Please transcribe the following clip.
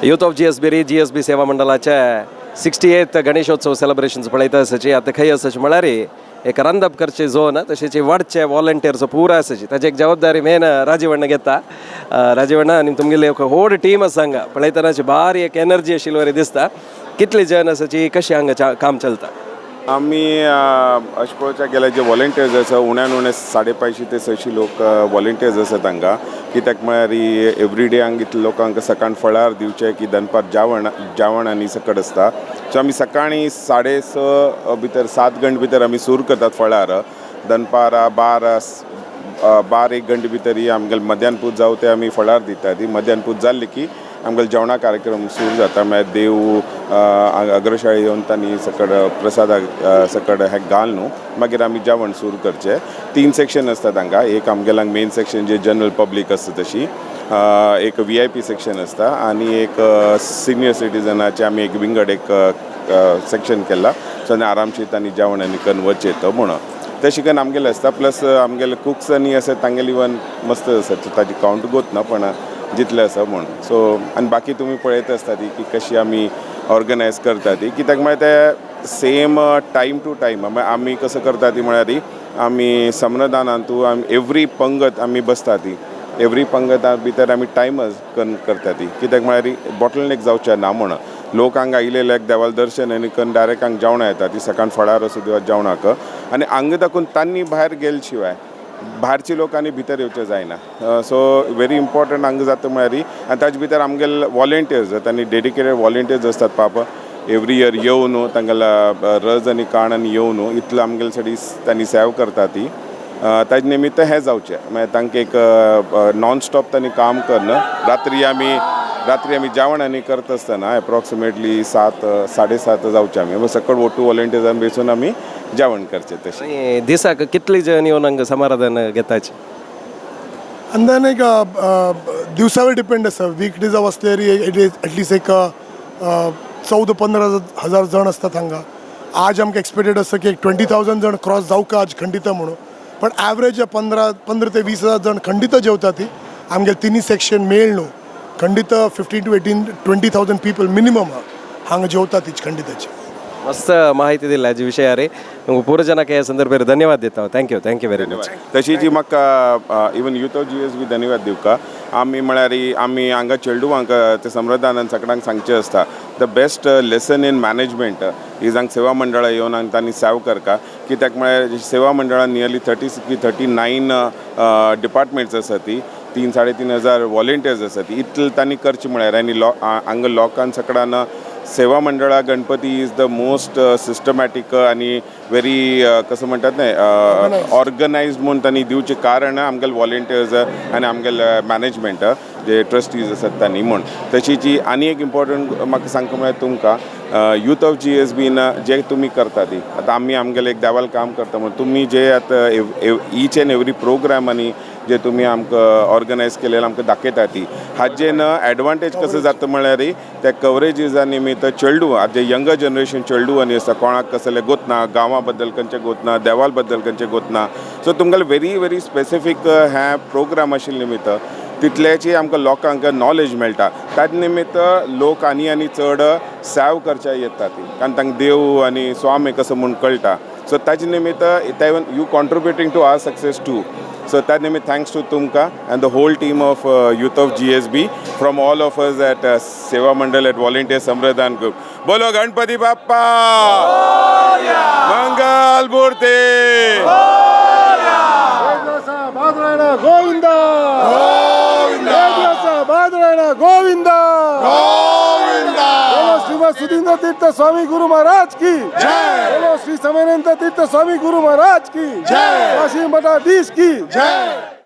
Youth of GSB सेवा मंडळाच्या 68th Ganeshotsav celebrations पळयता आसाची आतां खंय आसाची म्हळ्यार एक रांदप करचे झोन तशेंच वाडचे वॉलंटियर्स पुरा आसाची ताची एक जबाबदारी मेन राजीवण्ण घेता. राजीवण्ण आनी तुमगेली एक व्हड टीम आसा हांगा पळयतनाची भारी एक एनर्जी आशिल्ली वरी दिसता. कितले जण आसाची कशें हांगा काम चलता? आम्ही अशें पळोवच्या गेल्यार जे वॉलंटियर्स आसा उण्यान उणे 550 ते 600 लोक वॉलंटियर्स आसात हांगा. कित्याक म्हळ्यार एवरीडे हांगा इतले लोकांक सकाळ फळार दिवचे की दनपार जेवण आनी सकट आसता. सो आमी सकाळीं 6:30 भितर 7 घंटे भितर आमी सुरू करतात फळार. दनपार 12-1 घंटे भितर ही आमगेले मध्यान पूज जावं ते आमी फळार दितात. ती मध्यान पूज जाल्ली की आमगेले जेवणा कार्यक्रम सुरू जाता. म्हळ्यार देव अग्रशाळी येवन तांणी सकट प्रसादाक सकट हे घाल न्हू मागीर आमी जेवण सुरू करचें. 3 सेक्शन आसतात हांगा. एक आमगेलो मेन सेक्शन जे जनरल पब्लीक आसता तशी, एक VIP सेक्शन आसता आनी एक सिनियर सिटीजनाचे आमी एक विंगड एक सेक्शन केला. सो आनी आरामशीर तांणी जेवण आनी करून वचचें येता म्हणून तशें करून आमगेले आसता. प्लस आमगेले कुक्स आनी आसा तांगेली इवन मस्त आसा. ताजी कावंट गोतना पण जितले आसा म्हणून. सो आनी बाकी तुमी पळयता आसता ती की कशी आमी ऑर्गनायज करता ती. कित्याक म्हळ्यार ते सेम टायम टू टायम आमी कसो करता ती म्हळ्यार आमी समरदानांतू आमी एवरी पंगत आमी बसता ती. एवरी पंगता भितर आमी टायमर करून करता ती. कित्याक म्हळ्यार बॉटलनेक जावचें ना म्हणून. लोक हांगा आयिल्ले देवाल दर्शन आनी करून डायरेक्ट हांगा जेवणां येता ती सकाळ फळार असो देवा जेवणाक. आनी हांगा दाखून तांणी भायर गेले शिवाय भायरची लोक आनी भितर येवचें जायना. सो व्हेरी इम्पॉर्टंट हांगा जाता म्हळ्यार आनी ताजे भितर आमगेले वॉलंटियर्स तांणी डेडिकेटेड वॉलंटियर्स आसतात पापा एवरी इयर येवन तांगेला रज आनी काण आनी येवन इतलो आमगेले साठी तांणी सेव करता ती. ताजे निमित्त हें जावचें म्हळ्यार तांकां एक नॉन स्टॉप तांणी काम करना. रात्री आमी जेवण आनी करता आसतना एप्रॉक्सिमेटली 7-7:30 जावचें आमी सकट ओटू वॉलंटियर्सान बेसून आमी जेवण करचें. तशें दिसाक कितले जण येवन हांगा समाराधन घेताचे? अंदान एक दिवसावर डिपेंड आसा. वीक डेजाक वचल्यार एटलिस्ट एक 14-15 हजार जण असतात हांगा. आज आमकां एक्सपेक्टेड आसा की 20,000 जण क्रॉस जावका आज खंडिता म्हणून. पण ॲव्हरेज 15 ते 20 हजार जण खंडिता जेवता ती. आमगेले तिनी सेक्शन मेळ न्हू खंडिता 15 to 20,000 पीपल मिनिमम हांगा जेवता तीच खंडिताची. मस्त माहिती दिली हाजे विशयार. पुरो जनाक हे संदर्भार धन्यवाद दिता. Thank you very much. तशी जी म्हाका इवन यूथ ऑफ GSB धन्यवाद दिवका. आमी म्हळ्यार आमी हांगा चेडूंक ते समरदानान सगळ्यांक सांगचें आसता the best lesson in management is हांगा सेवा मंडळा येवन हांगा तांणी सेव करता. कित्याक म्हळ्यार सेवा मंडळान नियरली 39 डिपार्टमेंट्स आसा ती. 3-3.5 हजार वॉलंटियर्स आसा ती. इतले तांणी करचें म्हळ्यार आनी हांगा लोकांक सगळ्यांना सेवा मंडळा Ganpati is the most systematic आनी व्हेरी कसं म्हणटात न्हय ऑर्गनायज्ड म्हणून तांणी दिवचें कारण आमगेले वॉलंटियर्स आनी आमगेले मॅनेजमेंट जे ट्रस्टीज आसात तांणी म्हूण. तशीची आनी एक इम्पॉर्टंट म्हाका सांगता म्हळ्यार तुमकां यूथ ऑफ GSBन जे तुमी करता ती आतां आमी आमगेलें एक देवाल काम करता म्हणून तुमी जे आतां ईच एंड एवरी प्रोग्राम आनी जे तुमी आमकां ऑर्गनायज केलेले आमकां दाखयता ती हाजेन एडवांटेज कसो जाता म्हळ्यार त्या कवरेजीसा निमित्त चेडूं जे यंगर जनरेशन चेडूं आनी आसता कोणाक कसले गोतना गांवा बद्दल खंयचे गोतना देवाल बद्दल खंयचे गोतना. सो तुमगेले व्हेरी स्पेसिफीक हे प्रोग्राम आशिल्ले निमित्त तितल्याची आमकां लोकांक नॉलेज मेळटा. ताजे निमित्त लोक आनी चड सेव करचे येता ती कारण तांकां देव आनी स्वामी कसो म्हूण कळटा. सो ताजे निमित्त even you contributing to our success too. So that name thanks to Tumka and the whole team of Youth of GSB from all of us at Seva Mandal at Volunteer Samaradhana Group. Bolo Ganpati Bappa! Mangal Murti! Badrayana Govinda! Badrayana Govinda! Shrimad Sudhindra Tirtha Swami Guru Maharaj की जय. बोलो श्री समरेंद्र तीर्थ स्वामी गुरु महाराज की जय. काशी मठाधीश की जय.